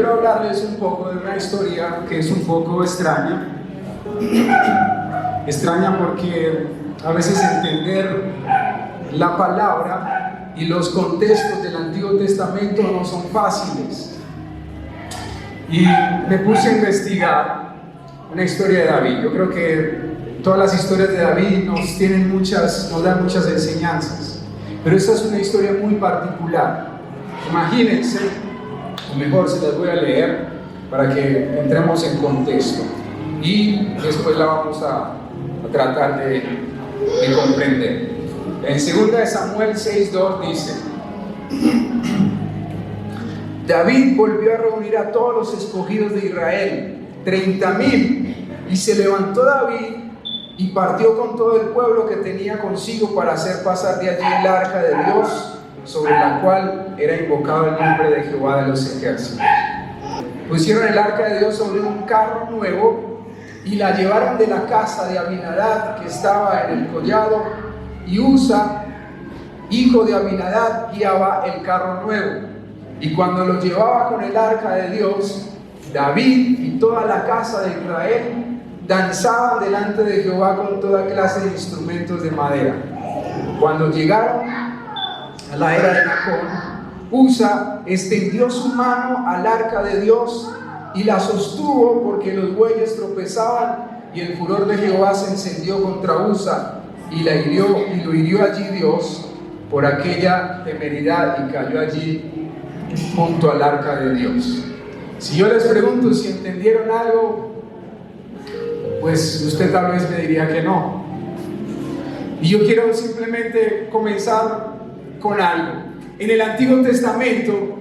quiero hablarles un poco de una historia que es un poco extraña. Extraña porque a veces entender la palabra y los contextos del Antiguo Testamento no son fáciles. Y me puse a investigar una historia de David. Yo creo que todas las historias de David nos dan muchas enseñanzas, pero esta es una historia muy particular. Imagínense, o mejor se las voy a leer para que entremos en contexto y después la vamos a tratar de comprender. En 2 Samuel 6:2 dice: David volvió a reunir a todos los escogidos de Israel, 30,000, y se levantó David y partió con todo el pueblo que tenía consigo para hacer pasar de allí el arca de Dios, sobre la cual era invocado el nombre de Jehová de los ejércitos. Pusieron el arca de Dios sobre un carro nuevo y la llevaron de la casa de Abinadab, que estaba en el collado, y Usa, hijo de Abinadab, guiaba el carro nuevo. Y cuando lo llevaba con el arca de Dios, David y toda la casa de Israel danzaban delante de Jehová con toda clase de instrumentos de madera. Cuando llegaron a la era de Nacón, Usa extendió su mano al arca de Dios y la sostuvo, porque los bueyes tropezaban, y el furor de Jehová se encendió contra Usa y lo hirió allí Dios por aquella temeridad, y cayó allí junto al arca de Dios. Si yo les pregunto si entendieron algo, pues usted tal vez me diría que no. Y yo quiero simplemente comenzar con algo. En el Antiguo Testamento,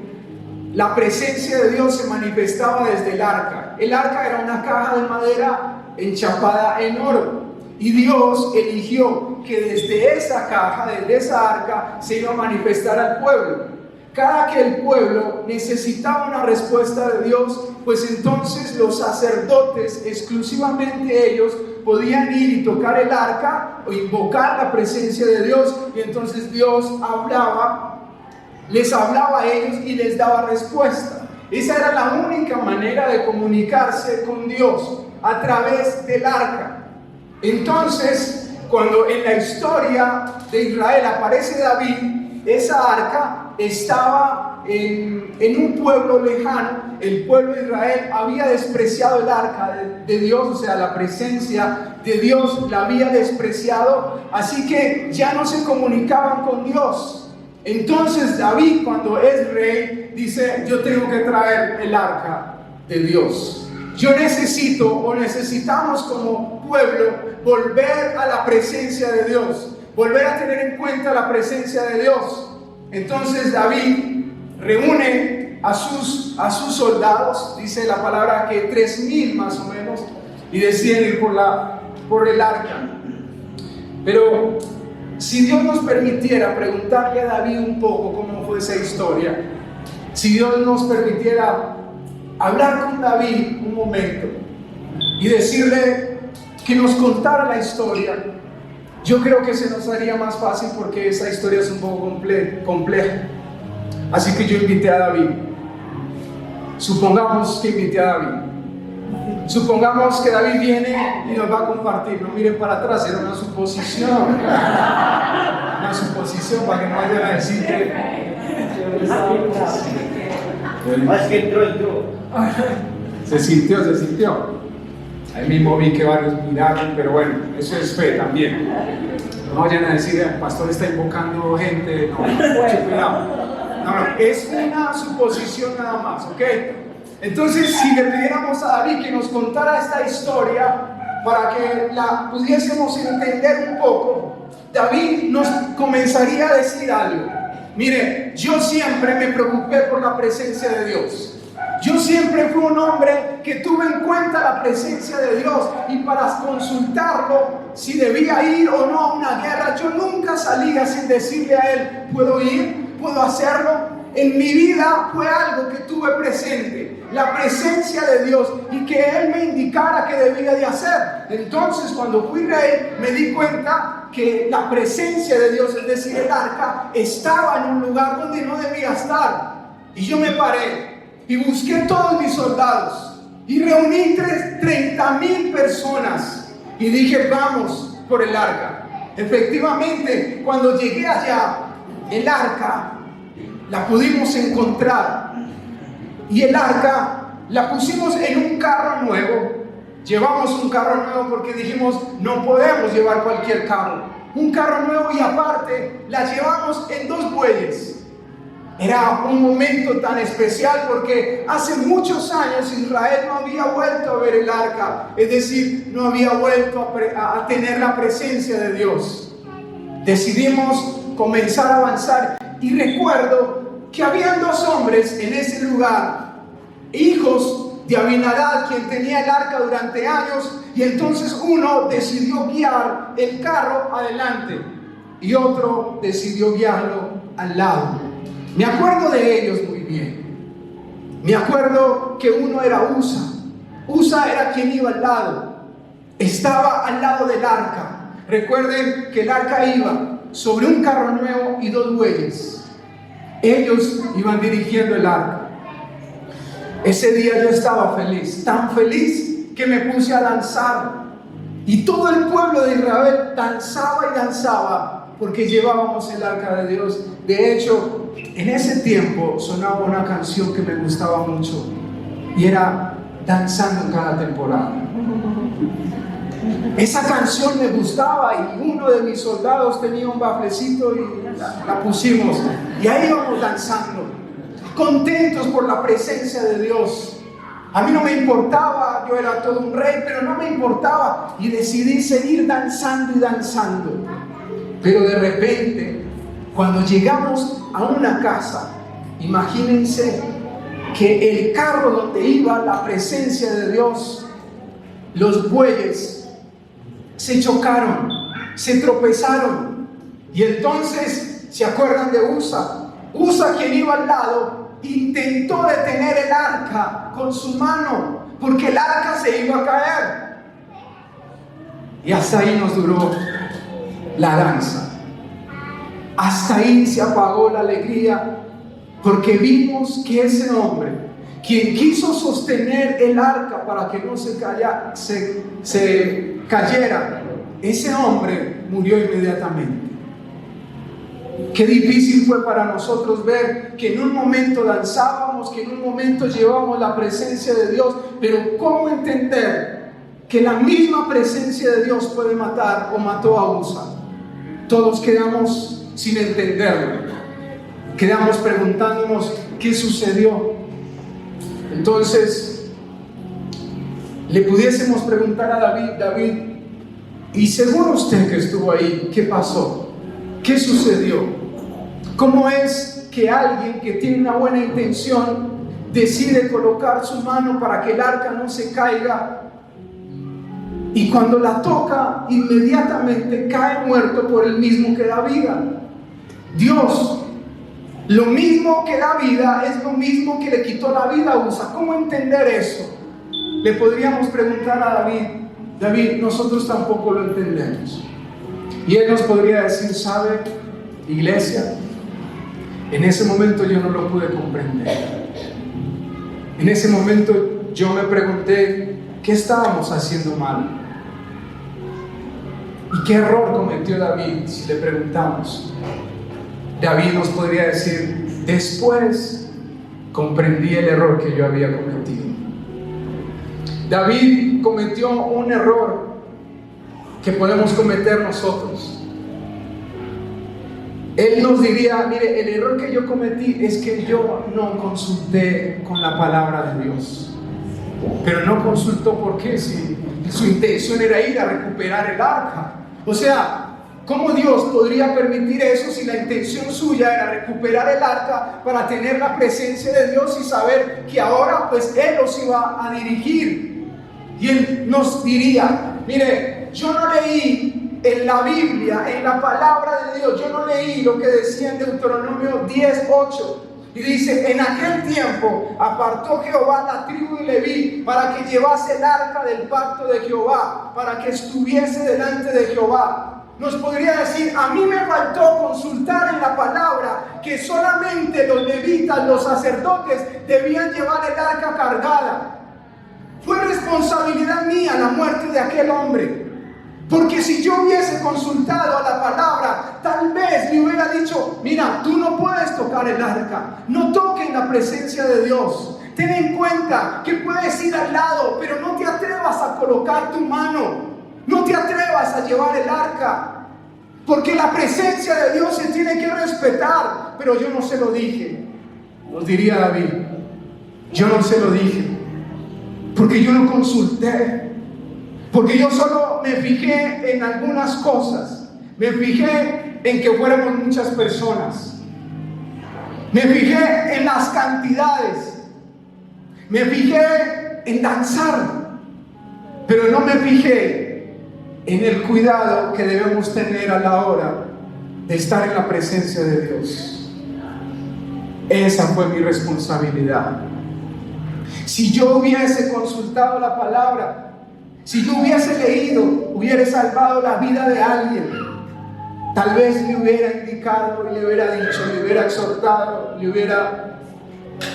la presencia de Dios se manifestaba desde el arca. El arca era una caja de madera enchapada en oro, y Dios eligió que desde esa caja, desde esa arca, se iba a manifestar al pueblo. Cada que el pueblo necesitaba una respuesta de Dios, pues entonces los sacerdotes, exclusivamente ellos, podían ir y tocar el arca o invocar la presencia de Dios, y entonces Dios les hablaba a ellos y les daba respuesta. Esa era la única manera de comunicarse con Dios, a través del arca. Entonces, cuando en la historia de Israel aparece David, esa arca estaba en un pueblo lejano. El pueblo de Israel había despreciado el arca de Dios, o sea, la presencia de Dios la había despreciado, así que ya no se comunicaban con Dios. Entonces David, cuando es rey, dice: yo tengo que traer el arca de Dios. Yo necesitamos como pueblo volver a la presencia de Dios, volver a tener en cuenta la presencia de Dios. Entonces David reúne a sus soldados, dice la palabra que 3,000 más o menos, y deciden ir por el arca. Pero si Dios nos permitiera preguntarle a David un poco cómo fue esa historia, si Dios nos permitiera hablar con David un momento y decirle que nos contara la historia, yo creo que se nos haría más fácil, porque esa historia es un poco compleja. Así que yo invité a David. Supongamos que invité a David. Supongamos que David viene y nos va a compartir. No miren para atrás, era una suposición. Una suposición, para que no vayan a decir que... Más que entró. Se sintió. Ahí mismo vi que varios miraron, pero bueno, eso es fe también. No vayan a decir: el pastor está invocando gente. No, mucho cuidado. No, es una suposición nada más, ¿ok? Entonces, si le pidiéramos a David que nos contara esta historia para que la pudiésemos entender un poco, David nos comenzaría a decir algo. Mire, yo siempre me preocupé por la presencia de Dios. Yo siempre fui un hombre que tuve en cuenta la presencia de Dios, y para consultarlo si debía ir o no a una guerra, yo nunca salía sin decirle a él: ¿puedo ir? ¿Puedo hacerlo? En mi vida fue algo que tuve presente, la presencia de Dios, y que Él me indicara qué debía de hacer. Entonces, cuando fui rey, me di cuenta que la presencia de Dios, es decir, el arca, estaba en un lugar donde no debía estar. Y yo me paré y busqué todos mis soldados y reuní 30,000 personas y dije, vamos por el arca. Efectivamente, cuando llegué allá, el arca la pudimos encontrar y el arca la pusimos en un carro nuevo. Llevamos un carro nuevo porque dijimos, no podemos llevar cualquier carro. Un carro nuevo y aparte la llevamos en 2 bueyes. Era un momento tan especial porque hace muchos años Israel no había vuelto a ver el arca, es decir, no había vuelto a tener la presencia de Dios. Decidimos comenzar a avanzar y recuerdo que habían 2 hombres en ese lugar, hijos de Abinadab, quien tenía el arca durante años, y entonces uno decidió guiar el carro adelante y otro decidió guiarlo al lado. Me acuerdo de ellos muy bien. Me acuerdo que uno era Usa. Usa era quien iba al lado. Estaba al lado del arca. Recuerden que el arca iba sobre un carro nuevo y 2 bueyes. Ellos iban dirigiendo el arca. Ese día yo estaba feliz, tan feliz que me puse a danzar. Y todo el pueblo de Israel danzaba y danzaba porque llevábamos el arca de Dios. De hecho, en ese tiempo sonaba una canción que me gustaba mucho y era Danzando en cada temporada. Esa canción me gustaba y uno de mis soldados tenía un baflecito y la pusimos y ahí íbamos danzando, contentos por la presencia de Dios. A mí no me importaba, yo era todo un rey, pero no me importaba y decidí seguir danzando y danzando. Pero de repente, cuando llegamos a una casa, imagínense que el carro donde iba la presencia de Dios, los bueyes se chocaron, se tropezaron y entonces, ¿se acuerdan de Usa? Usa, quien iba al lado, intentó detener el arca con su mano porque el arca se iba a caer y hasta ahí nos duró la danza. Hasta ahí se apagó la alegría porque vimos que ese hombre, quien quiso sostener el arca para que no se cayera, ese hombre murió inmediatamente. Qué difícil fue para nosotros ver que en un momento danzábamos, que en un momento llevábamos la presencia de Dios, pero ¿cómo entender que la misma presencia de Dios puede matar o mató a Usa? Todos quedamos sin entenderlo, quedamos preguntándonos qué sucedió. Entonces le pudiésemos preguntar a David, y seguro usted que estuvo ahí, ¿qué pasó? ¿Qué sucedió? ¿Cómo es que alguien que tiene una buena intención decide colocar su mano para que el arca no se caiga y cuando la toca inmediatamente cae muerto por el mismo que da vida? Dios, lo mismo que da vida es lo mismo que le quitó la vida a Usa. ¿Cómo entender eso? Le podríamos preguntar a David, nosotros tampoco lo entendemos. Y él nos podría decir, ¿sabe, iglesia? En ese momento yo no lo pude comprender. En ese momento yo me pregunté, ¿qué estábamos haciendo mal? ¿Y qué error cometió David? Si le preguntamos, David nos podría decir, después comprendí el error que yo había cometido. David cometió un error que podemos cometer nosotros. Él nos diría, mire, el error que yo cometí es que yo no consulté con la palabra de Dios. Pero no consultó, ¿por qué? Si su intención era ir a recuperar el arca. O sea, ¿cómo Dios podría permitir eso si la intención suya era recuperar el arca para tener la presencia de Dios y saber que ahora pues Él los iba a dirigir? Y Él nos diría, mire, yo no leí en la Biblia, en la palabra de Dios, yo no leí lo que decía en Deuteronomio 10:8. Y dice, en aquel tiempo apartó Jehová la tribu de Leví para que llevase el arca del pacto de Jehová, para que estuviese delante de Jehová. nos podría decir: a mí me faltó consultar en la palabra que solamente los levitas, los sacerdotes, debían llevar el arca cargada. Fue responsabilidad mía la muerte de aquel hombre, porque si yo hubiese consultado a la palabra, tal vez me hubiera dicho: mira, tú no puedes tocar el arca, no toquen la presencia de Dios. Ten en cuenta que puedes ir al lado, pero no te atrevas a colocar tu mano, no te atrevas a llevar el arca, porque la presencia de Dios se tiene que respetar. Pero yo no se lo dije, nos diría David. Yo no se lo dije, porque yo no consulté, porque yo solo me fijé en algunas cosas. Me fijé en que fuéramos muchas personas, me fijé en las cantidades, me fijé en danzar, pero no me fijé en el cuidado que debemos tener a la hora de estar en la presencia de Dios. Esa fue mi responsabilidad. Si yo hubiese consultado la palabra, si yo hubiese leído, hubiera salvado la vida de alguien, tal vez le hubiera indicado y le hubiera dicho, le hubiera exhortado, le hubiera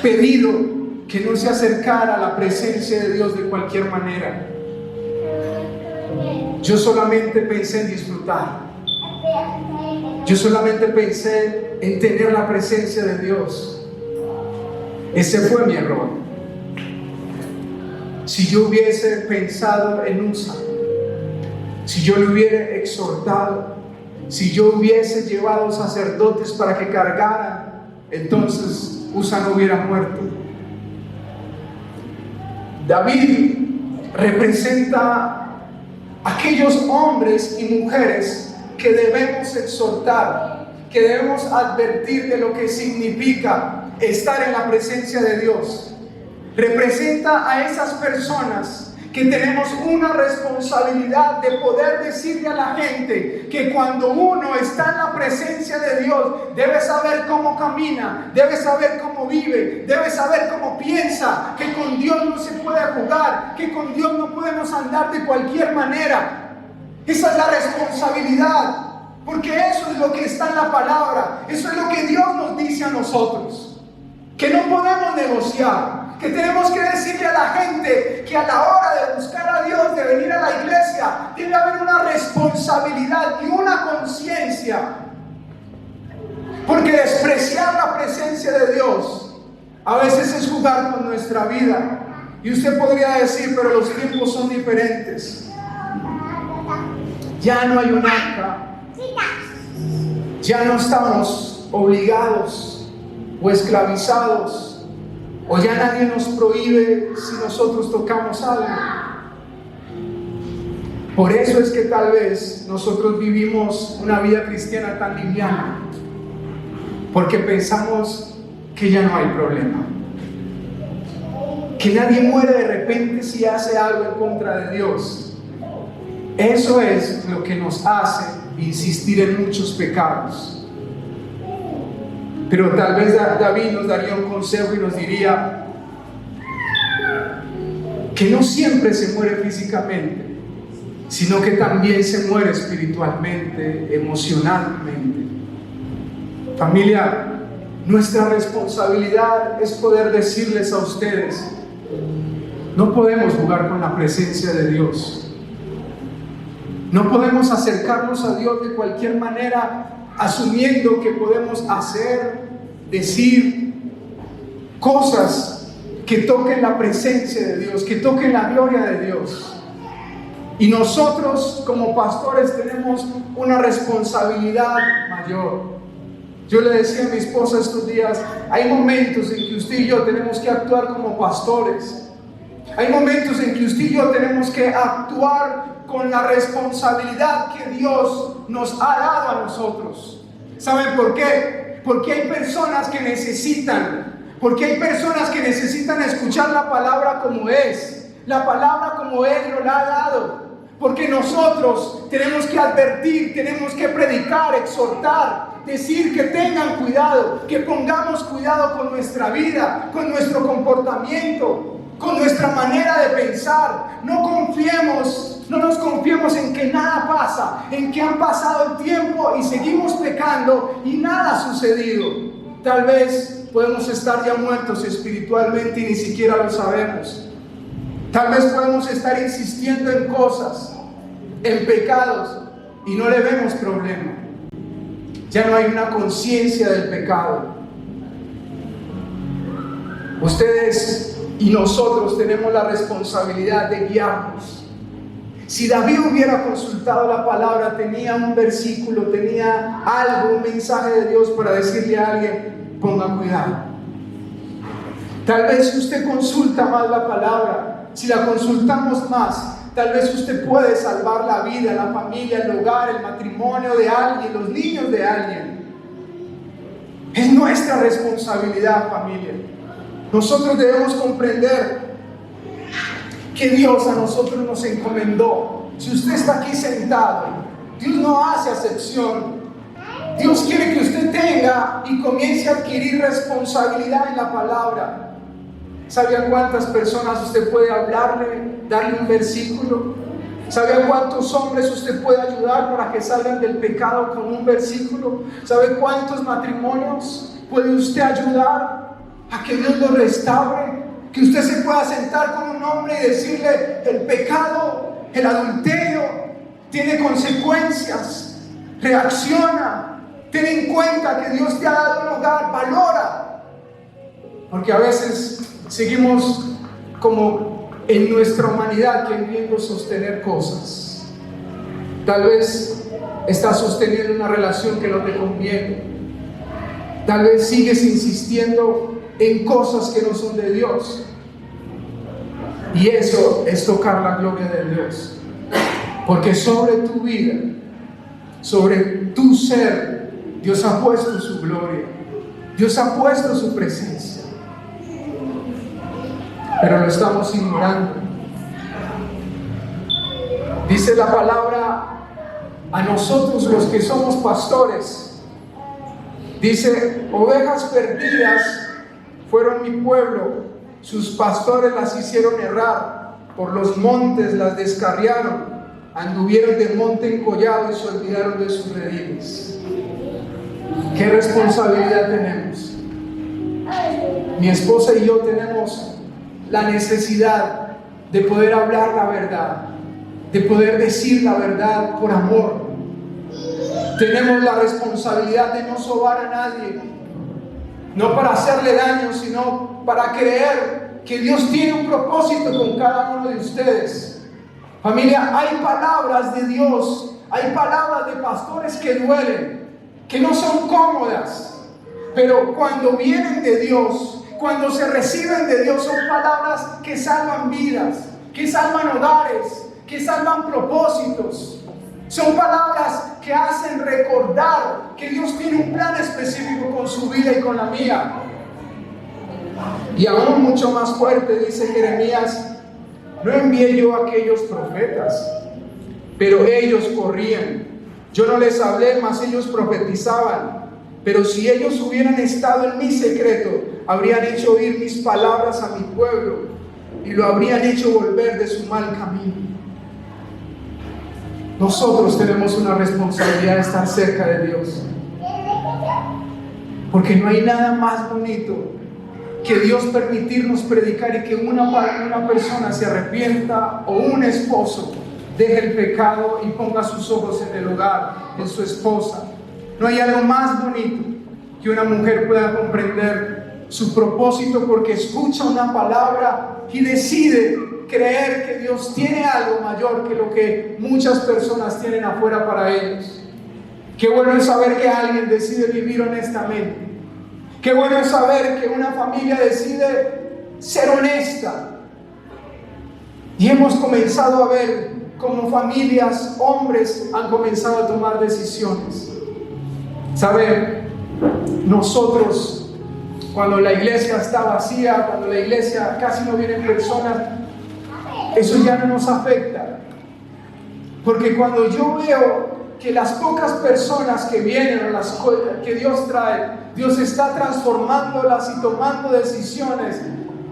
pedido que no se acercara a la presencia de Dios de cualquier manera. Yo solamente pensé en disfrutar. Yo solamente pensé en tener la presencia de Dios. Ese fue mi error. Si yo hubiese pensado en Usa, si yo le hubiera exhortado, si yo hubiese llevado sacerdotes para que cargaran, entonces Usa no hubiera muerto. David representa aquellos hombres y mujeres que debemos exhortar, que debemos advertir de lo que significa estar en la presencia de Dios. Representa a esas personas que tenemos una responsabilidad de poder decirle a la gente que cuando uno está en la presencia de Dios, debe saber cómo camina, debe saber cómo vive, debe saber cómo piensa, que con Dios no se puede jugar, que con Dios no podemos andar de cualquier manera. Esa es la responsabilidad, porque eso es lo que está en la palabra, eso es lo que Dios nos dice a nosotros, que no podemos negociar, que tenemos que decirle a la gente que a la hora de buscar a Dios, de venir a la iglesia, debe haber una responsabilidad y una conciencia, porque despreciar la presencia de Dios a veces es jugar con nuestra vida. Y usted podría decir: pero los tiempos son diferentes, ya no hay un arca, ya no estamos obligados o esclavizados, o ya nadie nos prohíbe si nosotros tocamos algo. Por eso es que tal vez nosotros vivimos una vida cristiana tan liviana, porque pensamos que ya no hay problema, que nadie muere de repente si hace algo en contra de Dios. Eso es lo que nos hace insistir en muchos pecados. Pero tal vez David nos daría un consejo y nos diría que no siempre se muere físicamente, sino que también se muere espiritualmente, emocionalmente. Familia, nuestra responsabilidad es poder decirles a ustedes: no podemos jugar con la presencia de Dios. No podemos acercarnos a Dios de cualquier manera, asumiendo que podemos hacer, decir cosas que toquen la presencia de Dios, que toquen la gloria de Dios. Y nosotros como pastores tenemos una responsabilidad mayor. Yo le decía a mi esposa estos días: hay momentos en que usted y yo tenemos que actuar como pastores. Hay momentos en que usted y yo tenemos que actuar con la responsabilidad que Dios nos ha dado a nosotros. ¿Saben por qué? Porque hay personas que necesitan escuchar la palabra como es, la palabra como Él nos la ha dado. Porque nosotros tenemos que advertir, tenemos que predicar, exhortar, decir que tengan cuidado, que pongamos cuidado con nuestra vida, con nuestro comportamiento, con nuestra manera de pensar. No confiemos No nos confiemos en que nada pasa, en que han pasado el tiempo y seguimos pecando y nada ha sucedido. Tal vez podemos estar ya muertos espiritualmente y ni siquiera lo sabemos. Tal vez podemos estar insistiendo en cosas, en pecados, y no le vemos problema. Ya no hay una conciencia del pecado. Ustedes y nosotros tenemos la responsabilidad de guiarnos. Si David hubiera consultado la palabra, tenía un versículo, tenía algo, un mensaje de Dios para decirle a alguien: ponga cuidado. Tal vez si usted consulta más la palabra, si la consultamos más, tal vez usted puede salvar la vida, la familia, el hogar, el matrimonio de alguien, los niños de alguien. Es nuestra responsabilidad, familia. Nosotros debemos comprender que Dios a nosotros nos encomendó. Si usted está aquí sentado, Dios no hace acepción. Dios quiere que usted tenga y comience a adquirir responsabilidad en la palabra. ¿Sabe a cuántas personas usted puede hablarle, darle un versículo? ¿Sabe a cuántos hombres usted puede ayudar para que salgan del pecado con un versículo? ¿Sabe cuántos matrimonios puede usted ayudar a que Dios los restaure? Que usted se pueda sentar con un hombre y decirle: el pecado, el adulterio tiene consecuencias, reacciona, ten en cuenta que Dios te ha dado un hogar, valora. Porque a veces seguimos como en nuestra humanidad queriendo sostener cosas. Tal vez estás sosteniendo una relación que no te conviene. Tal vez sigues insistiendo en cosas que no son de Dios. Y eso es tocar la gloria de Dios. Porque sobre tu vida, sobre tu ser, Dios ha puesto su gloria. Dios ha puesto su presencia. Pero lo estamos ignorando. Dice la palabra a nosotros los que somos pastores. Dice: ovejas perdidas fueron mi pueblo, sus pastores las hicieron errar, por los montes las descarriaron, anduvieron de monte en collado y se olvidaron de sus redines. ¿Qué responsabilidad tenemos? Mi esposa y yo tenemos la necesidad de poder hablar la verdad, de poder decir la verdad por amor. Tenemos la responsabilidad de no sobar a nadie, no para hacerle daño, sino para creer que Dios tiene un propósito con cada uno de ustedes. Familia, hay palabras de Dios, hay palabras de pastores que duelen, que no son cómodas, pero cuando vienen de Dios, cuando se reciben de Dios, son palabras que salvan vidas, que salvan hogares, que salvan propósitos. Son palabras que hacen recordar que Dios tiene un plan específico con su vida y con la mía. Y aún mucho más fuerte, dice Jeremías: no envié yo a aquellos profetas, pero ellos corrían. Yo no les hablé, mas ellos profetizaban. Pero si ellos hubieran estado en mi secreto, habrían hecho oír mis palabras a mi pueblo y lo habrían hecho volver de su mal camino. Nosotros tenemos una responsabilidad de estar cerca de Dios, porque no hay nada más bonito que Dios permitirnos predicar y que una persona se arrepienta, o un esposo deje el pecado y ponga sus ojos en el hogar, en su esposa. No hay algo más bonito que una mujer pueda comprender su propósito porque escucha una palabra y decide creer que Dios tiene algo mayor que lo que muchas personas tienen afuera para ellos. Qué bueno es saber que alguien decide vivir honestamente. Qué bueno es saber que una familia decide ser honesta. Y hemos comenzado a ver cómo familias, hombres, han comenzado a tomar decisiones. ¿Saben? Nosotros, cuando la iglesia está vacía, cuando la iglesia casi no vienen personas, eso ya no nos afecta. Porque cuando yo veo que las pocas personas que vienen, o las que Dios trae, Dios está transformándolas y tomando decisiones,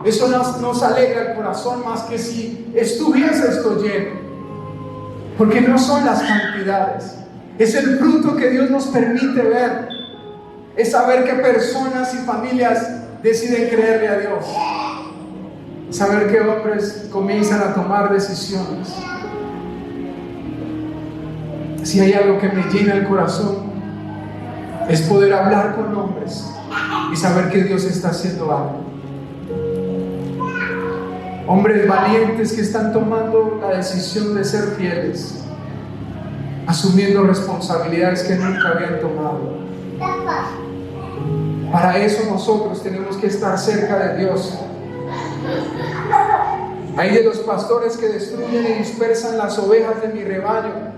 eso nos alegra el corazón más que si estuviese esto lleno. Porque no son las cantidades, es el fruto que Dios nos permite ver. Es saber que personas y familias deciden creerle a Dios. Saber que hombres comienzan a tomar decisiones. Si hay algo que me llena el corazón, es poder hablar con hombres y saber que Dios está haciendo algo. Hombres valientes que están tomando la decisión de ser fieles, asumiendo responsabilidades que nunca habían tomado. Para eso nosotros tenemos que estar cerca de Dios. Hay de los pastores que destruyen y dispersan las ovejas de mi rebaño.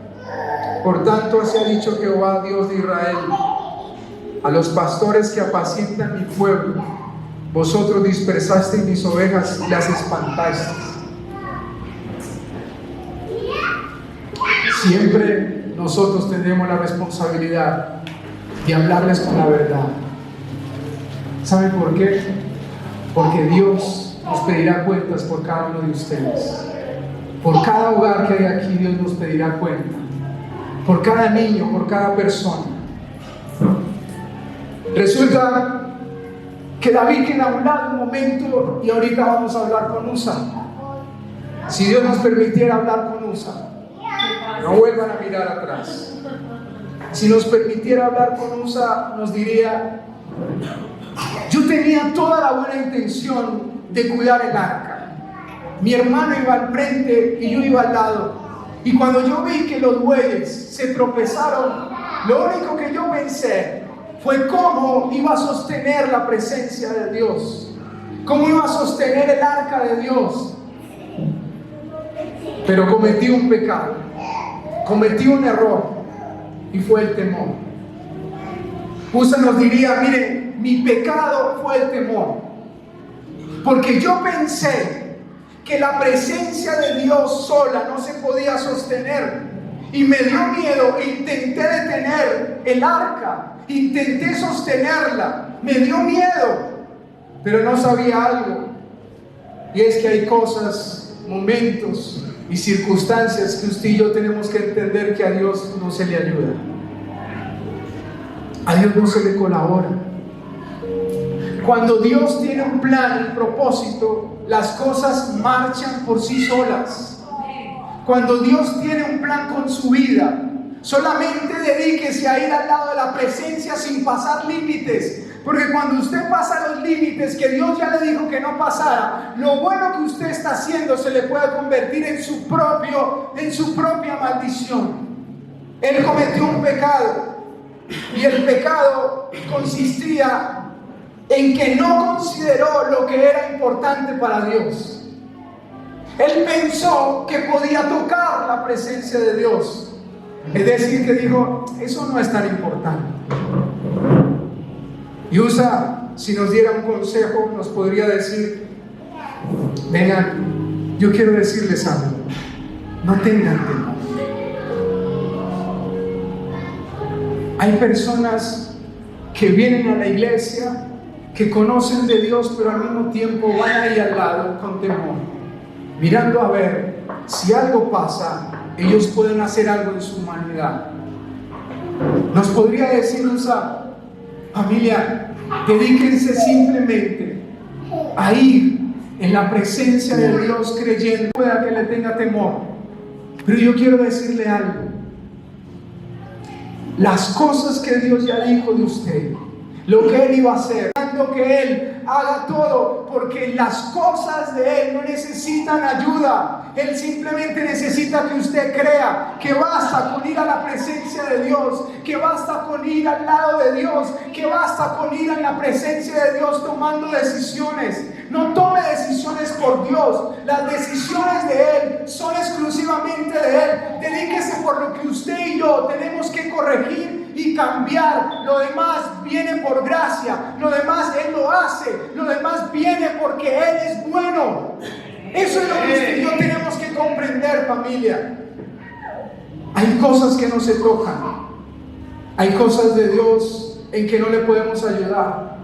Por tanto, así ha dicho Jehová, Dios de Israel, a los pastores que apacientan mi pueblo: vosotros dispersasteis mis ovejas y las espantasteis. Siempre nosotros tenemos la responsabilidad de hablarles con la verdad. ¿Saben por qué? Porque Dios nos pedirá cuentas por cada uno de ustedes. Por cada hogar que hay aquí, Dios nos pedirá cuenta. Por cada niño, por cada persona. Resulta que David queda a un lado un momento, y ahorita vamos a hablar con Usa. Si Dios nos permitiera hablar con Usa, no vuelvan a mirar atrás. Si nos permitiera hablar con Usa, nos diría: yo tenía toda la buena intención de cuidar el arca. Mi hermano iba al frente y yo iba al lado. Y cuando yo vi que los bueyes se tropezaron, lo único que yo pensé fue cómo iba a sostener la presencia de Dios, cómo iba a sostener el arca de Dios. Pero cometí un pecado, cometí un error, y fue el temor. Usa nos diría: mire, mi pecado fue el temor, porque yo pensé que la presencia de Dios sola no se podía sostener, y me dio miedo. Intenté detener el arca, intenté sostenerla, me dio miedo, pero no sabía algo, y es que hay cosas, momentos y circunstancias que usted y yo tenemos que entender que a Dios no se le ayuda, a Dios no se le colabora. Cuando Dios tiene un plan y propósito, las cosas marchan por sí solas. Cuando Dios tiene un plan con su vida, solamente dedíquese a ir al lado de la presencia sin pasar límites. Porque cuando usted pasa los límites que Dios ya le dijo que no pasara, lo bueno que usted está haciendo se le puede convertir en su propia maldición. Él cometió un pecado, y el pecado consistía en que no consideró lo que era importante para Dios. Él pensó que podía tocar la presencia de Dios. Es decir, que dijo: eso no es tan importante. Y Usa, si nos diera un consejo, nos podría decir: vengan, yo quiero decirles algo, no tengan temor. Hay personas que vienen a la iglesia, que conocen de Dios, pero al mismo tiempo van ahí al lado con temor, mirando a ver si algo pasa, ellos pueden hacer algo en su humanidad. Nos podría decir Usa: familia, dedíquense simplemente a ir en la presencia de Dios creyendo, pueda que le tenga temor. Pero yo quiero decirle algo: las cosas que Dios ya dijo de usted, lo que Él iba a hacer, que Él haga todo, porque las cosas de Él no necesitan ayuda. Él simplemente necesita que usted crea que basta con ir a la presencia de Dios, que basta con ir al lado de Dios, que basta con ir en la presencia de Dios tomando decisiones. No tome decisiones por Dios, las decisiones de Él son exclusivamente de Él. Dedíquese por lo que usted y yo tenemos que corregir y cambiar. Lo demás viene por gracia, lo demás Él lo hace, lo demás viene porque Él es bueno. Eso es lo que usted y yo tenemos que comprender, familia. Hay cosas que no se tocan, hay cosas de Dios en que no le podemos ayudar,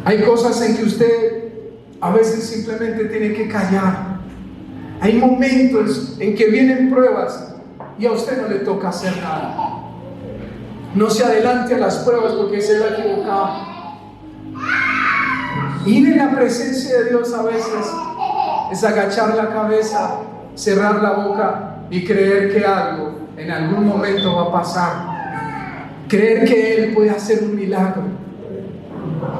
hay cosas en que usted a veces simplemente tiene que callar. Hay momentos en que vienen pruebas y a usted no le toca hacer nada. No se adelante a las pruebas porque se va a equivocar. Ir en la presencia de Dios a veces es agachar la cabeza, cerrar la boca y creer que algo en algún momento va a pasar. Creer que Él puede hacer un milagro.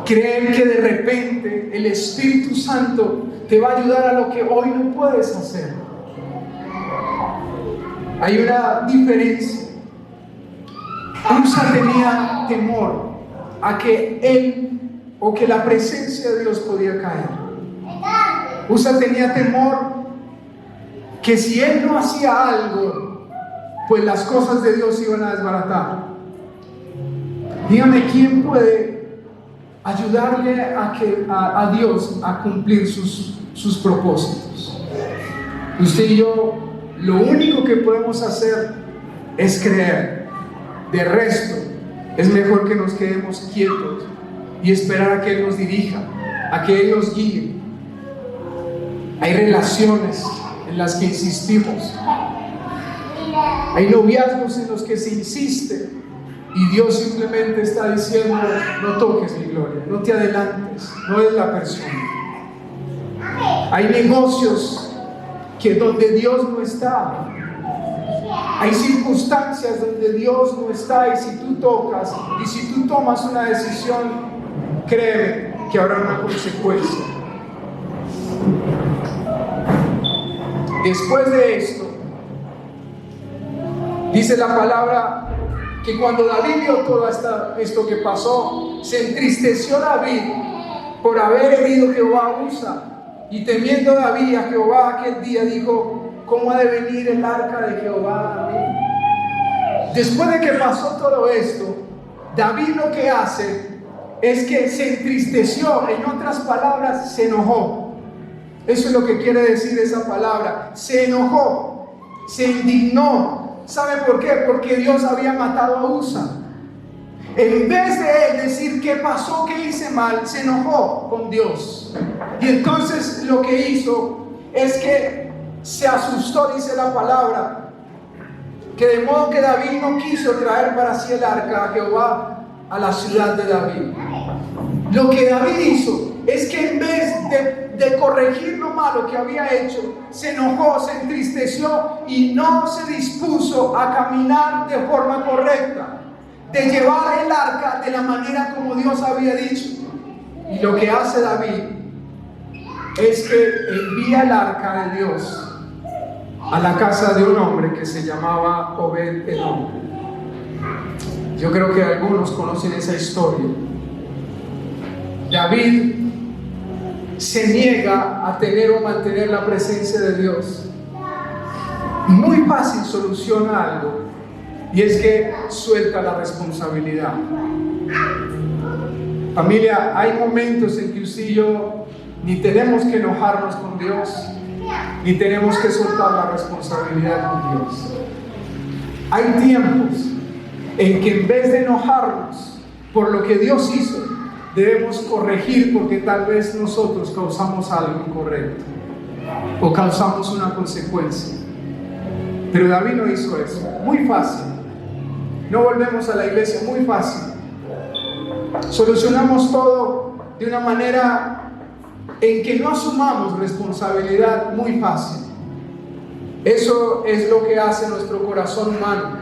Creer que de repente el Espíritu Santo te va a ayudar a lo que hoy no puedes hacer. Hay una diferencia. Usa tenía temor a que Él o que la presencia de Dios podía caer. Usa tenía temor que si él no hacía algo, pues las cosas de Dios iban a desbaratar. Dígame, ¿quién puede ayudarle a Dios a cumplir sus propósitos? Usted y yo, lo único que podemos hacer es creer. De resto, es mejor que nos quedemos quietos y esperar a que Él nos dirija, a que Él nos guíe. Hay relaciones en las que insistimos. Hay noviazgos en los que se insiste y Dios simplemente está diciendo: no toques mi gloria, no te adelantes, no es la persona. Hay negocios donde Dios no está. Hay circunstancias donde Dios no está, y si tú tocas y si tú tomas una decisión, créeme que habrá una consecuencia. Después de esto, dice la palabra que cuando David vio todo esto que pasó, se entristeció David por haber herido Jehová a Usa, y temiendo David a Jehová aquel día, dijo: ¿cómo ha de venir el arca de Jehová a mí? Después de que pasó todo esto, David lo que hace es que se entristeció, en otras palabras, se enojó. Eso es lo que quiere decir esa palabra. Se enojó, se indignó. ¿Sabe por qué? Porque Dios había matado a Usa. En vez de él decir qué pasó, qué hice mal, se enojó con Dios. Y entonces lo que hizo es que se asustó, dice la palabra, que de modo que David no quiso traer para sí el arca a Jehová a la ciudad de David. Lo que David hizo es que en vez de corregir lo malo que había hecho, se enojó, se entristeció y no se dispuso a caminar de forma correcta, de llevar el arca de la manera como Dios había dicho. Y lo que hace David es que envía el arca de Dios a la casa de un hombre que se llamaba Obed-Edom. Yo creo que algunos conocen esa historia. David se niega a tener o mantener la presencia de Dios. Muy fácil soluciona algo, y es que suelta la responsabilidad. Familia, hay momentos en que usted y yo ni tenemos que enojarnos con Dios, ni tenemos que soltar la responsabilidad con Dios. Hay tiempos en que en vez de enojarnos por lo que Dios hizo, debemos corregir porque tal vez nosotros causamos algo incorrecto o causamos una consecuencia. Pero David no hizo eso. Muy fácil. No volvemos a la iglesia, muy fácil. Solucionamos todo de una manera en que no asumamos responsabilidad, muy fácil. Eso es lo que hace nuestro corazón humano.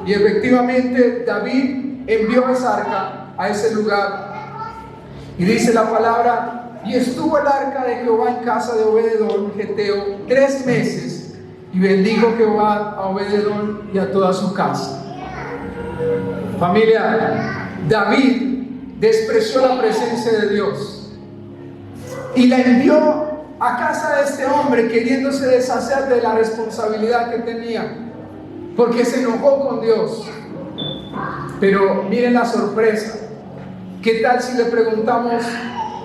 Y efectivamente David envió esa arca a ese lugar. Y dice la palabra: y estuvo el arca de Jehová en casa de Obed-Edom Geteo 3 meses, y bendijo Jehová a Obed-Edom y a toda su casa. Familia, David despreció la presencia de Dios y la envió a casa de este hombre, queriéndose deshacer de la responsabilidad que tenía, porque se enojó con Dios. Pero miren la sorpresa. ¿Qué tal si le preguntamos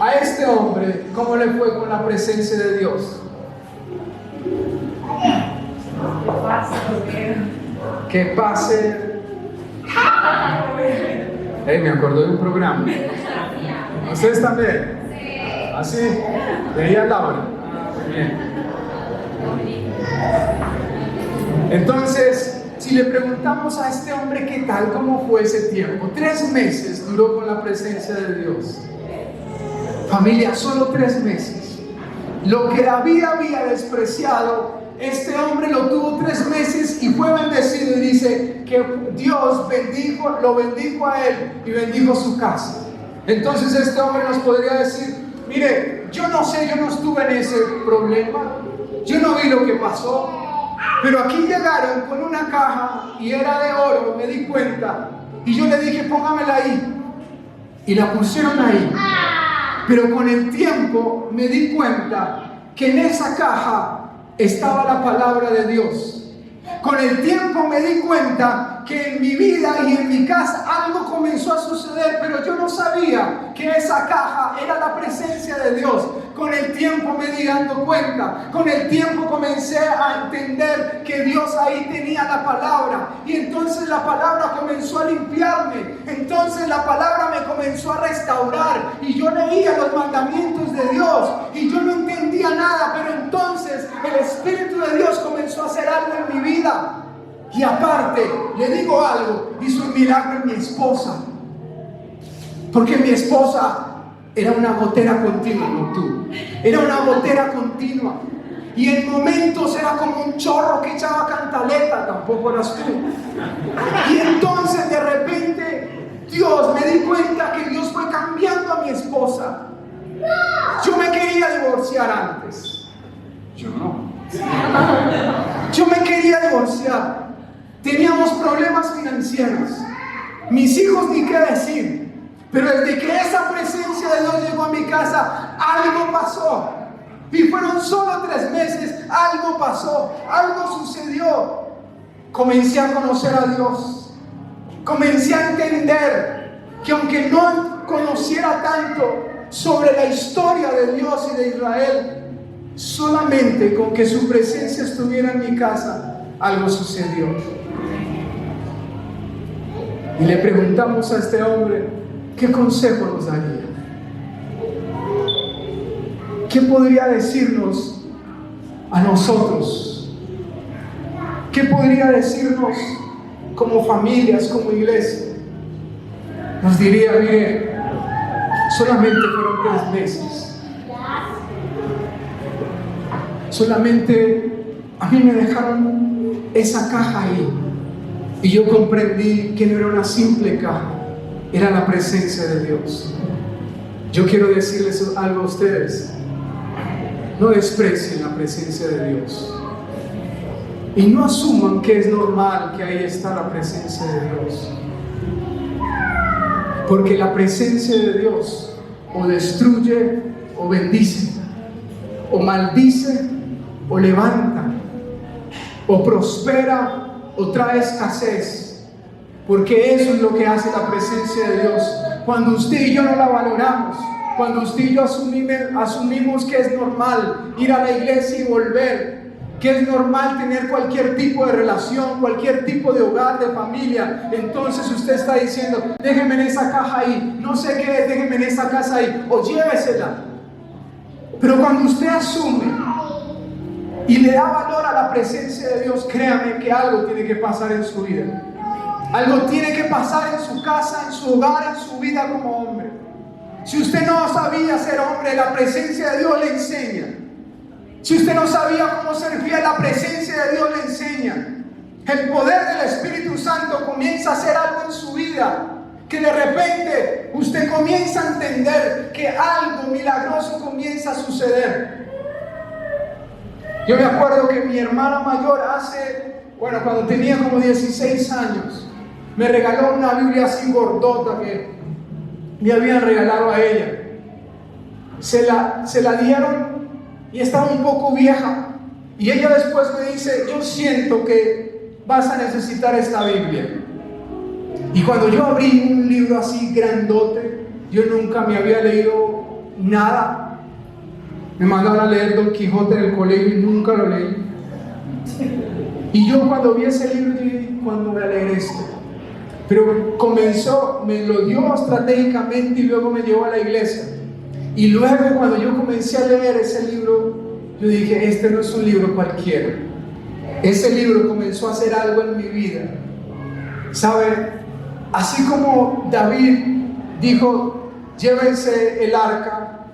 a este hombre cómo le fue con la presencia de Dios? Que pase. Me acordé de un programa. ¿Ustedes también? ¿Así? ¿Veía Laura? Muy bien. Entonces, si le preguntamos a este hombre qué tal, cómo fue ese tiempo, 3 meses duró con la presencia de Dios. Familia, solo 3 meses. Lo que David había despreciado, este hombre lo tuvo 3 meses y fue bendecido, y dice que Dios lo bendijo a él y bendijo su casa. Entonces este hombre nos podría decir: mire, yo no sé, yo no estuve en ese problema, yo no vi lo que pasó, pero aquí llegaron con una caja y era de oro, me di cuenta, y yo le dije: póngamela ahí, y la pusieron ahí. Pero con el tiempo me di cuenta que en esa caja estaba la palabra de Dios. Con el tiempo me di cuenta que en mi vida y en mi casa algo comenzó a suceder, pero yo no sabía que esa caja era la presencia de Dios. Con el tiempo me di dando cuenta, con el tiempo comencé a entender que Dios ahí tenía la palabra, y entonces la palabra comenzó a limpiarme, entonces la palabra me comenzó a restaurar, y yo leía los mandamientos de Dios y yo no entendía nada, pero entonces el Espíritu de Dios comenzó a hacer algo en mi vida. Y aparte, le digo algo, hizo un milagro en mi esposa, porque mi esposa era una gotera continua, no tú. Era una gotera continua. Y en momentos era como un chorro que echaba cantaleta, tampoco eras tú. Y entonces de repente, Dios, me di cuenta que Dios fue cambiando a mi esposa. Yo me quería divorciar antes. Yo no. Yo me quería divorciar. Teníamos problemas financieros. Mis hijos ni qué decir. Pero desde que esa presencia de Dios llegó a mi casa, algo pasó. Y fueron solo 3 meses, algo pasó, algo sucedió. Comencé a conocer a Dios. Comencé a entender que aunque no conociera tanto sobre la historia de Dios y de Israel, solamente con que su presencia estuviera en mi casa, algo sucedió. Y le preguntamos a este hombre: ¿qué consejo nos daría? ¿Qué podría decirnos a nosotros? ¿Qué podría decirnos como familias, como iglesia? Nos diría: mire, solamente fueron 3 meses. Solamente a mí me dejaron esa caja ahí. Y yo comprendí que no era una simple caja, era la presencia de Dios. Yo quiero decirles algo a ustedes: no desprecien la presencia de Dios, y no asuman que es normal que ahí está la presencia de Dios, porque la presencia de Dios o destruye o bendice, o maldice o levanta, o prospera o trae escasez, porque eso es lo que hace la presencia de Dios. Cuando usted y yo no la valoramos, cuando usted y yo asumimos que es normal ir a la iglesia y volver, que es normal tener cualquier tipo de relación, cualquier tipo de hogar, de familia, entonces usted está diciendo: déjeme en esa caja ahí, no sé qué es, déjeme en esa casa ahí, o llévesela. Pero cuando usted asume y le da valor a la presencia de Dios, créame que algo tiene que pasar en su vida. Algo tiene que pasar en su casa, en su hogar, en su vida como hombre. Si usted no sabía ser hombre, la presencia de Dios le enseña. Si usted no sabía cómo ser fiel, la presencia de Dios le enseña. El poder del Espíritu Santo comienza a hacer algo en su vida, que de repente usted comienza a entender que algo milagroso comienza a suceder. Yo me acuerdo que mi hermana mayor cuando tenía como 16 años, me regaló una Biblia así gordota que le habían regalado a ella. Se la dieron y estaba un poco vieja. Y ella después me dice: yo siento que vas a necesitar esta Biblia. Y cuando yo abrí un libro así grandote, yo nunca me había leído nada. Me mandaron a leer Don Quijote en el colegio y nunca lo leí. Y yo cuando vi ese libro dije: ¿cuándo voy a leer esto? Pero me lo dio estratégicamente y luego me llevó a la iglesia. Y luego cuando yo comencé a leer ese libro, yo dije: este no es un libro cualquiera. ese libro comenzó a hacer algo en mi vida. ¿Sabe? Así como David dijo, llévense el arca,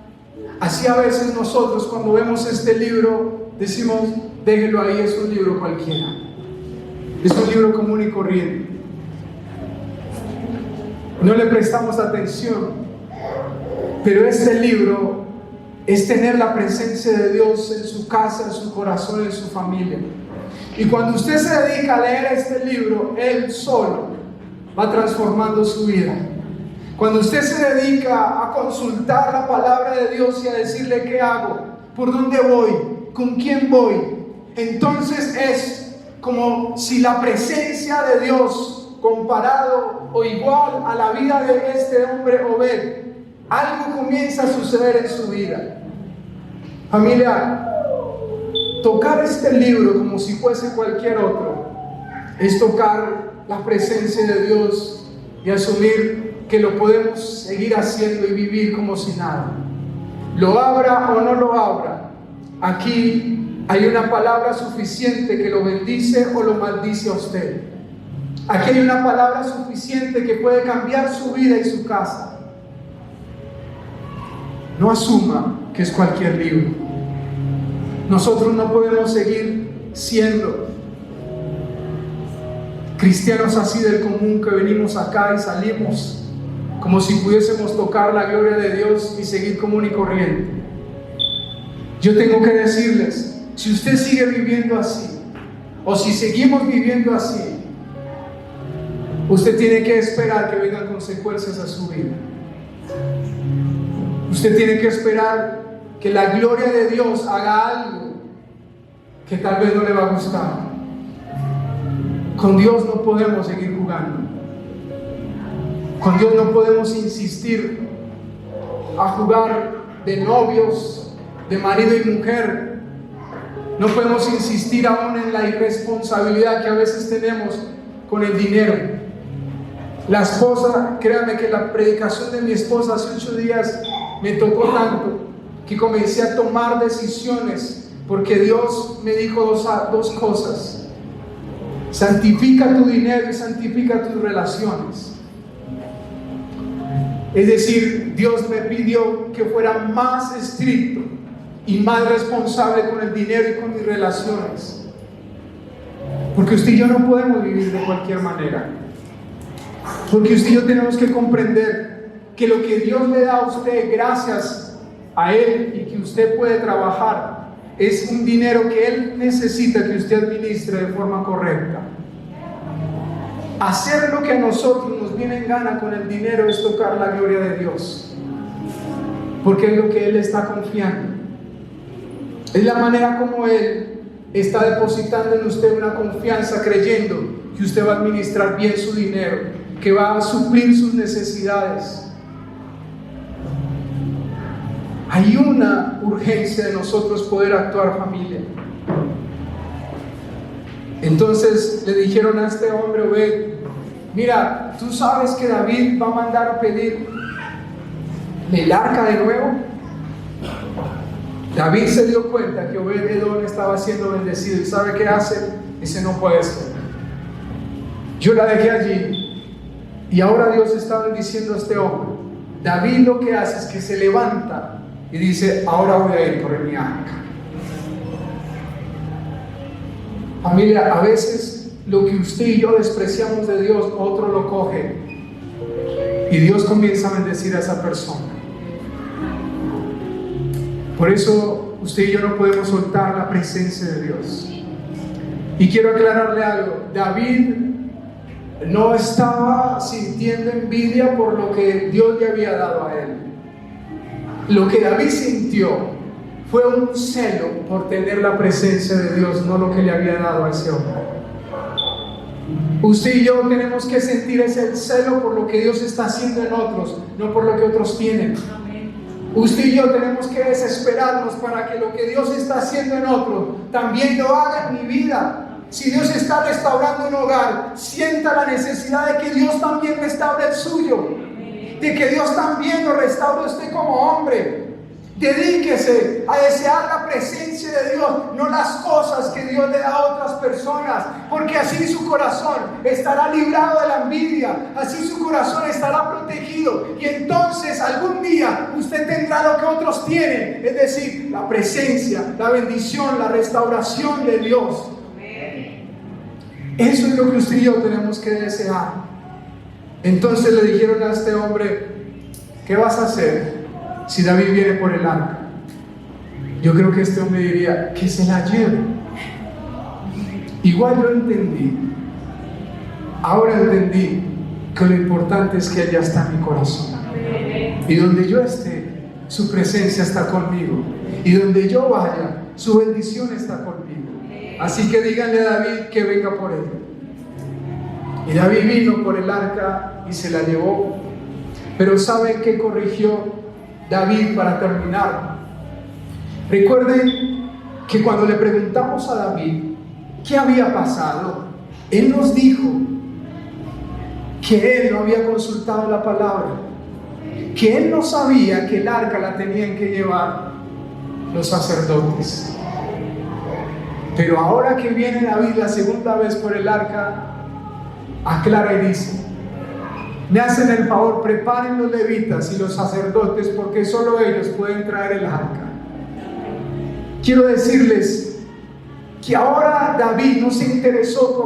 así a veces nosotros cuando vemos este libro decimos, déjelo ahí, es un libro cualquiera, es un libro común y corriente. No le prestamos atención, pero este libro es tener la presencia de Dios en su casa, en su corazón, en su familia. Y cuando usted se dedica a leer este libro, Él solo va transformando su vida. Cuando usted se dedica a consultar la palabra de Dios y a decirle qué hago, por dónde voy, con quién voy, entonces es como si la presencia de Dios, comparado o igual a la vida de este hombre Obed, algo comienza a suceder en su vida. Familia, tocar este libro como si fuese cualquier otro es tocar la presencia de Dios y asumir que lo podemos seguir haciendo y vivir como si nada. Lo abra o no lo abra, aquí hay una palabra suficiente que lo bendice o lo maldice a usted. Aquí hay una palabra suficiente que puede cambiar su vida y su casa. No asuma que es cualquier libro. Nosotros no podemos seguir siendo cristianos así del común, que venimos acá y salimos como si pudiésemos tocar la gloria de Dios y seguir común y corriente. Yo tengo que decirles, si usted sigue viviendo así, o si seguimos viviendo así, usted tiene que esperar que vengan consecuencias a su vida. Usted tiene que esperar que la gloria de Dios haga algo que tal vez no le va a gustar. Con Dios no podemos seguir jugando. Con Dios no podemos insistir a jugar de novios, de marido y mujer. No podemos insistir aún en la irresponsabilidad que a veces tenemos con el dinero. La esposa, créanme que la predicación de mi esposa hace 8 días me tocó tanto que comencé a tomar decisiones, porque Dios me dijo dos cosas: santifica tu dinero y santifica tus relaciones. Es decir, Dios me pidió que fuera más estricto y más responsable con el dinero y con mis relaciones, porque usted y yo no podemos vivir de cualquier manera. Porque usted y yo tenemos que comprender que lo que Dios le da a usted gracias a Él y que usted puede trabajar es un dinero que Él necesita que usted administre de forma correcta. Hacer lo que a nosotros nos viene en gana con el dinero es tocar la gloria de Dios, porque es lo que Él está confiando. Es la manera como Él está depositando en usted una confianza, creyendo que usted va a administrar bien su dinero, que va a suplir sus necesidades. Hay una urgencia de nosotros poder actuar, familia. Entonces le dijeron a este hombre Obed: mira, tú sabes que David va a mandar a pedir el arca de nuevo. David se dio cuenta que Obed-Edom estaba siendo bendecido, y ¿sabe qué hace? Dice: no puede ser, yo la dejé allí y ahora Dios está bendiciendo a este hombre. David lo que hace es que se levanta y dice: ahora voy a ir por mi arca. Familia, a veces lo que usted y yo despreciamos de Dios, otro lo coge y Dios comienza a bendecir a esa persona. Por eso usted y yo no podemos soltar la presencia de Dios. Y quiero aclararle algo: David no estaba sintiendo envidia por lo que Dios le había dado a él. Lo que David sintió fue un celo por tener la presencia de Dios, no lo que le había dado a ese hombre. Usted y yo tenemos que sentir ese celo por lo que Dios está haciendo en otros, no por lo que otros tienen. Usted y yo tenemos que desesperarnos para que lo que Dios está haciendo en otros también lo haga en mi vida. Si Dios está restaurando un hogar, sienta la necesidad de que Dios también restaure el suyo, de que Dios también lo restaure usted como hombre. Dedíquese a desear la presencia de Dios, no las cosas que Dios le da a otras personas, porque así su corazón estará librado de la envidia, así su corazón estará protegido, y entonces algún día usted tendrá lo que otros tienen, es decir, la presencia, la bendición, la restauración de Dios. Eso es lo que usted y yo tenemos que desear. Entonces le dijeron a este hombre: ¿qué vas a hacer si David viene por el arca? Yo creo que este hombre diría: que se la lleve. Igual yo entendí, ahora entendí que lo importante es que Él ya está en mi corazón, y donde yo esté, su presencia está conmigo, y donde yo vaya, su bendición está conmigo. Así que díganle a David que venga por él. Y David vino por el arca y se la llevó. Pero ¿saben qué corrigió David para terminar? Recuerden que cuando le preguntamos a David qué había pasado, él nos dijo que él no había consultado la palabra, que él no sabía que el arca la tenían que llevar los sacerdotes. Pero ahora que viene David la segunda vez por el arca, aclara y dice: me hacen el favor, preparen los levitas y los sacerdotes, porque solo ellos pueden traer el arca. Quiero decirles que ahora David no se interesó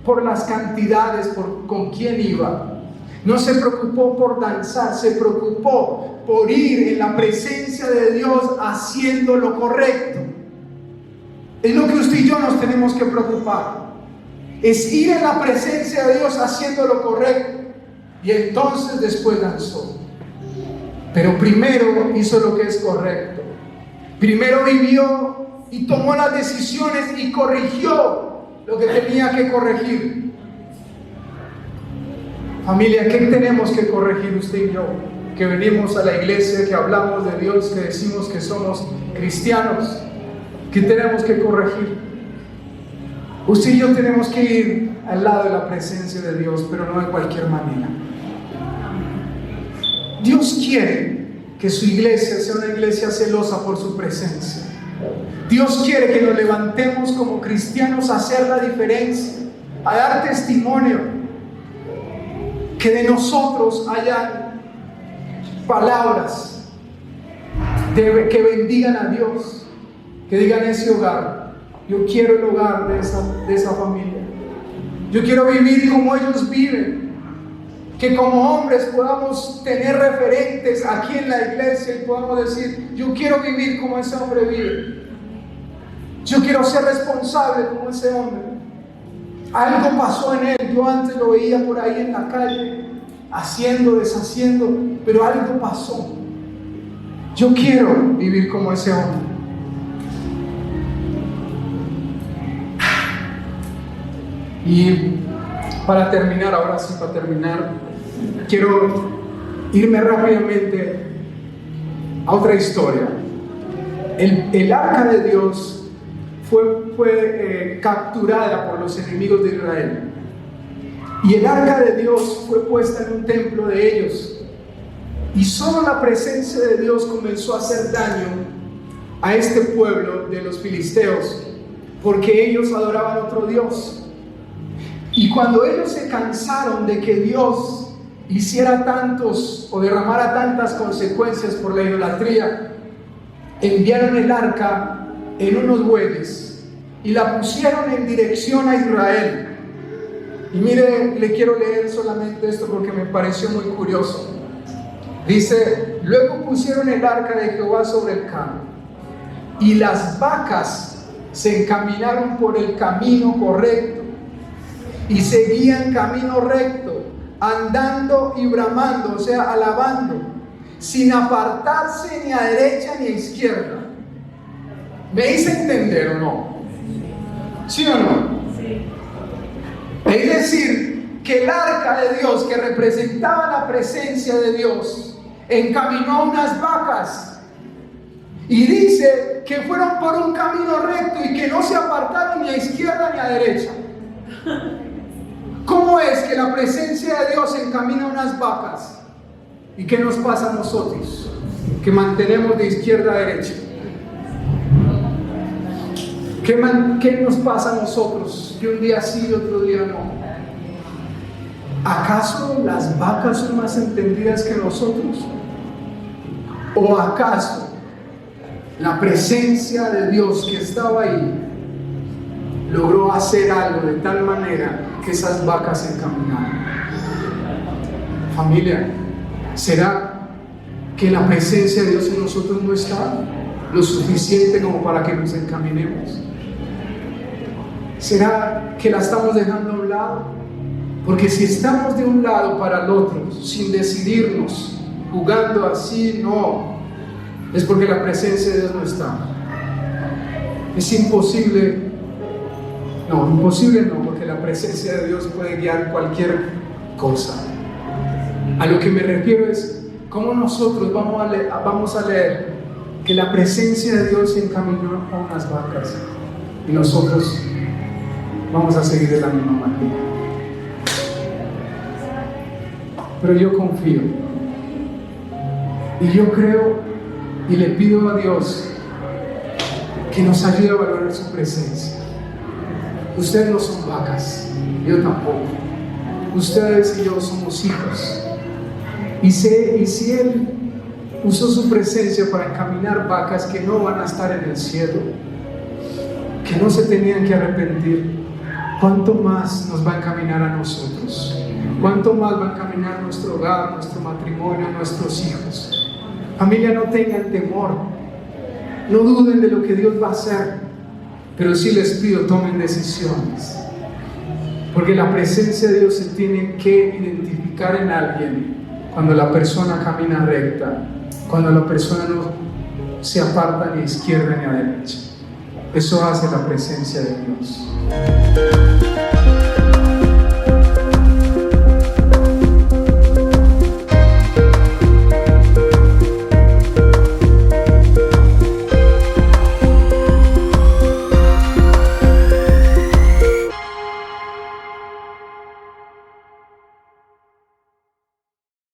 por las cantidades, con quién iba. No se preocupó por danzar, se preocupó por ir en la presencia de Dios haciendo lo correcto. Es lo que usted y yo nos tenemos que preocupar. Es ir en la presencia de Dios haciendo lo correcto. Y entonces después danzó. Pero primero hizo lo que es correcto. Primero vivió y tomó las decisiones y corrigió lo que tenía que corregir. Familia, ¿qué tenemos que corregir usted y yo? Que venimos a la iglesia, que hablamos de Dios, que decimos que somos cristianos. ¿Qué tenemos que corregir? Usted y yo tenemos que ir al lado de la presencia de Dios, pero no de cualquier manera. Dios quiere que su iglesia sea una iglesia celosa por su presencia. Dios quiere que nos levantemos como cristianos a hacer la diferencia, a dar testimonio, que de nosotros hayan palabras que bendigan a Dios, que digan: ese hogar, yo quiero el hogar de esa familia, yo quiero vivir como ellos viven. Que como hombres podamos tener referentes aquí en la iglesia y podamos decir: yo quiero vivir como ese hombre vive, yo quiero ser responsable como ese hombre. Algo pasó en él, yo antes lo veía por ahí en la calle, haciendo, deshaciendo, pero algo pasó. Yo quiero vivir como ese hombre. Y para terminar, ahora sí, para terminar, quiero irme rápidamente a otra historia. El arca de Dios fue capturada por los enemigos de Israel, y el arca de Dios fue puesta en un templo de ellos, y solo la presencia de Dios comenzó a hacer daño a este pueblo de los filisteos, porque ellos adoraban otro Dios. Y cuando ellos se cansaron de que Dios hiciera tantos o derramara tantas consecuencias por la idolatría, enviaron el arca en unos bueyes y la pusieron en dirección a Israel. Y mire, le quiero leer solamente esto porque me pareció muy curioso. Dice: luego pusieron el arca de Jehová sobre el carro, y las vacas se encaminaron por el camino correcto y seguían camino recto, andando y bramando, o sea, alabando, sin apartarse ni a derecha ni a izquierda. ¿Me hice entender o no? ¿Sí o no? Sí. Es decir, que el arca de Dios, que representaba la presencia de Dios, encaminó a unas vacas, y dice que fueron por un camino recto y que no se apartaron ni a izquierda ni a derecha. ¿Cómo es que la presencia de Dios encamina unas vacas? ¿Y qué nos pasa a nosotros? que mantenemos de izquierda a derecha. ¿Qué nos pasa a nosotros? Que un día sí y otro día no. ¿Acaso las vacas son más entendidas que nosotros? ¿O acaso la presencia de Dios que estaba ahí logró hacer algo de tal manera que esas vacas se encaminaron? Familia, ¿será que la presencia de Dios en nosotros no está lo suficiente como para que nos encaminemos? ¿Será que la estamos dejando a un lado? Porque si estamos de un lado para el otro, sin decidirnos, jugando así, no, es porque la presencia de Dios no está. Es imposible, imposible no, porque la presencia de Dios puede guiar cualquier cosa. A lo que me refiero es cómo nosotros vamos a leer que la presencia de Dios encaminó a unas vacas y nosotros vamos a seguir de la misma manera. Pero yo confío y yo creo y le pido a Dios que nos ayude a valorar su presencia. Ustedes no son vacas, yo tampoco. Ustedes y yo somos hijos. Y si Él usó su presencia para encaminar vacas que no van a estar en el cielo, que no se tenían que arrepentir, ¿cuánto más nos va a encaminar a nosotros? ¿Cuánto más va a encaminar nuestro hogar, nuestro matrimonio, nuestros hijos? Familia, no tengan temor, no duden de lo que Dios va a hacer, pero sí les pido, tomen decisiones, porque la presencia de Dios se tiene que identificar en alguien cuando la persona camina recta, cuando la persona no se aparta ni a izquierda ni a derecha. Eso hace la presencia de Dios.